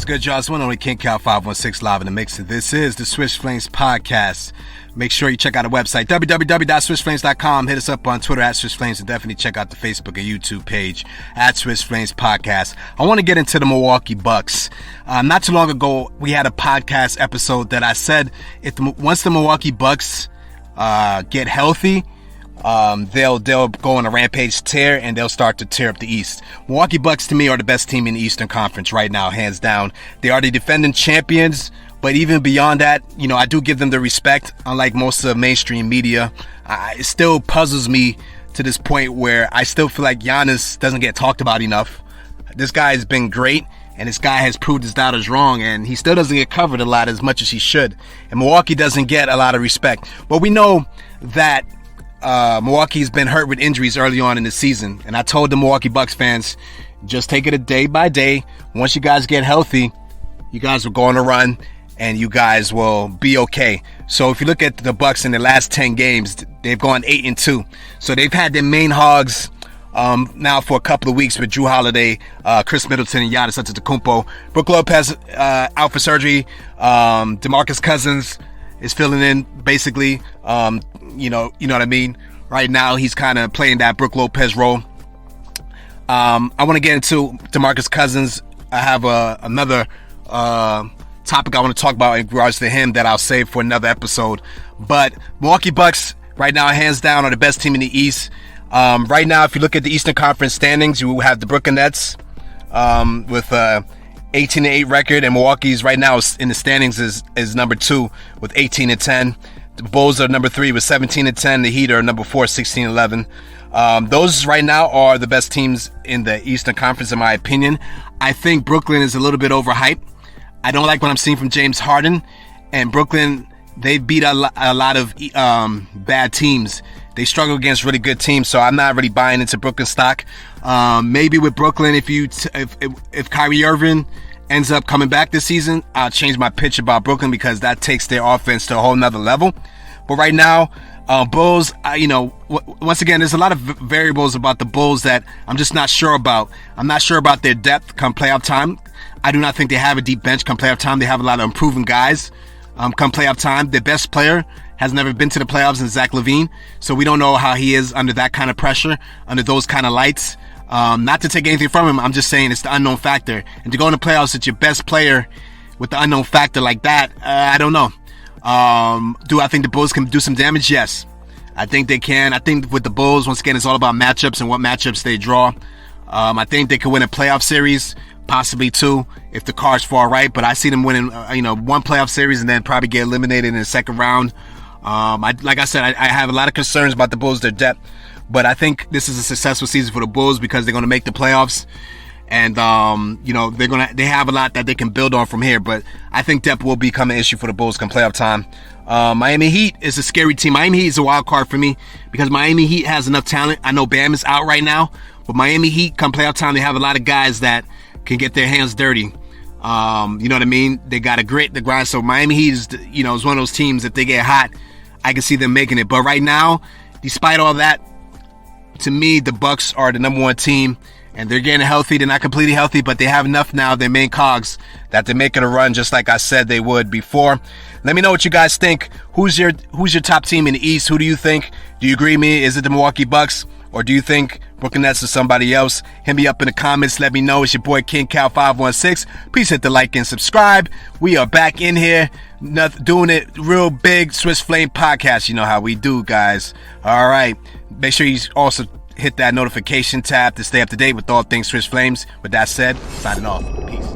What's good, y'all? It's one only King Cal 516 live in the mix. This is the Swiss Flames podcast. Make sure you check out our website, www.swissflames.com. Hit us up on Twitter at Swiss Flames, and definitely check out the Facebook and YouTube page at Swiss Flames Podcast. I want to get into the Milwaukee Bucks. Not too long ago, we had a podcast episode that I said once the Milwaukee Bucks get healthy, they'll go on a rampage tear and they'll start to tear up the East. Milwaukee Bucks to me are the best team in the Eastern Conference right now, hands down. They are the defending champions, but even beyond that, I do give them the respect. Unlike most of the mainstream media, it still puzzles me to this point where I still feel like Giannis doesn't get talked about enough. This guy has been great, and this guy has proved his doubters wrong, and he still doesn't get covered a lot as much as he should. And Milwaukee doesn't get a lot of respect. But we know that Milwaukee's been hurt with injuries early on in the season. And I told the Milwaukee Bucks fans, just take it a day by day. Once you guys get healthy, you guys will go on a run and you guys will be okay. So if you look at the Bucks in the last 10 games, they've gone 8-2. So they've had their main hogs now for a couple of weeks with Drew Holiday, Chris Middleton, and Giannis Antetokounmpo. Brook Lopez out for surgery. DeMarcus Cousins is filling in basically. You know what I mean? Right now, he's kind of playing that Brook Lopez role. I want to get into DeMarcus Cousins. I have another topic I want to talk about in regards to him that I'll save for another episode. But Milwaukee Bucks, right now, hands down, are the best team in the East. Right now, if you look at the Eastern Conference standings, you have the Brooklyn Nets with 18-8 record, and Milwaukee's right now in the standings is number 2 with 18-10. The Bulls are number 3 with 17-10. The Heat are number 4, 16-11. Those right now are the best teams in the Eastern Conference, in my opinion. I think Brooklyn is a little bit overhyped. I don't like what I'm seeing from James Harden. And Brooklyn, they beat a lot of bad teams. They struggle against really good teams, so I'm not really buying into Brooklyn stock. Maybe with Brooklyn, if Kyrie Irving ends up coming back this season, I'll change my pitch about Brooklyn because that takes their offense to a whole nother level. But right now, Bulls, once again, there's a lot of variables about the Bulls that I'm just not sure about. I'm not sure about their depth come playoff time. I do not think they have a deep bench come playoff time. They have a lot of improving guys come playoff time. Their best player has never been to the playoffs in Zach LaVine, so we don't know how he is under that kind of pressure, under those kind of lights. Not to take anything from him, I'm just saying it's the unknown factor. And to go in the playoffs with your best player with the unknown factor like that, I don't know. Do I think the Bulls can do some damage? Yes. I think they can. I think with the Bulls, once again, it's all about matchups and what matchups they draw. I think they could win a playoff series, possibly 2, if the cards fall right. But I see them winning, one playoff series and then probably get eliminated in the second round. Like I said, I have a lot of concerns about the Bulls, their depth. But I think this is a successful season for the Bulls because they're going to make the playoffs. And, they have a lot that they can build on from here. But I think depth will become an issue for the Bulls come playoff time. Miami Heat is a scary team. Miami Heat is a wild card for me because Miami Heat has enough talent. I know Bam is out right now. But Miami Heat come playoff time, they have a lot of guys that can get their hands dirty. You know what I mean? They got a grit, the grind. So Miami Heat is, is one of those teams, if they get hot, I can see them making it. But right now, despite all that, to me, the Bucks are the number 1 team, and they're getting healthy. They're not completely healthy, but they have enough now, their main cogs, that they're making a run just like I said they would before. Let me know what you guys think. Who's your top team in the East? Who do you think? Do you agree with me? Is it the Milwaukee Bucks? Or do you think Brooklyn Nets is somebody else? Hit me up in the comments. Let me know. It's your boy King Cal 516. Please hit the like and subscribe. We are back in here doing it real big. Swiss Flame Podcast. You know how we do, guys. All right. Make sure you also hit that notification tab to stay up to date with all things Swiss Flames. With that said, signing off. Peace.